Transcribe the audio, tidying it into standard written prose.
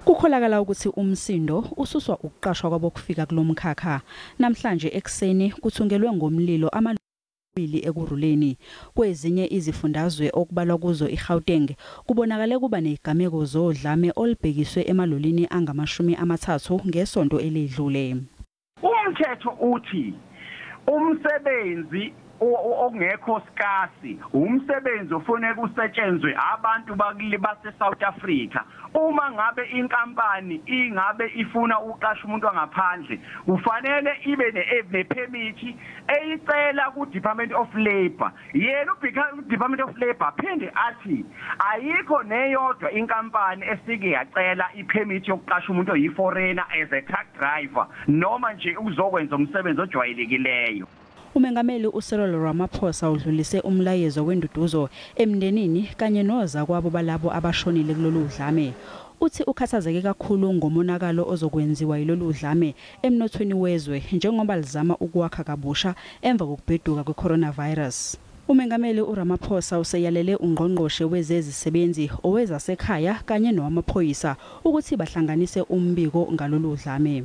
Kukholakala ukuthi umsindo ususwa ukuqashwa kwabokufika kulomkhakha. Namhlanje ekseni kuthungelwe ngomlilo amabili ekuruleni. Kwezinye izifundazwe okubalwa kuzo eGauteng kubonakale kuba nezigameko zodlame olubhekiswe emalolini anga-30 ngesonto eledlule. Umthetho uthi umsebenzi ongekho skasi umsebenzi ofanele kusetshenzwe abantu base South Africa. Uma ngabe inkampani ingabe ifuna uqasha umuntu wangaphandle kufanele ibe ne-permit eyicela ku Department of Labour. Yena Department of Labour phinde athi ayikho neyodwa inkampani esike yacela i-permit yokuqasha umuntu oyi-foreigner as a truck driver noma nje uzokwenza umsebenzi ojwayelekileyo. UMengameli uCyril Ramaphosa udlulise umlayezo wenduduzo emndenini kanye noza kwabo balabo abashonile kulolu dlame. Uthi ukhathazeke kakhulu ngomonakalo ozokwenziwa yilolu dlame emnothweni wezwe njengoba lizama ukwakha kabusha emva kokubheduka kwe-coronavirus. UMengameli uRamaphosa useyalele ungqongqoshe wezezisebenzi owezasekhaya kanye nowamaphoyisa ukuthi bahlanganise umbiko ngalolu dlame.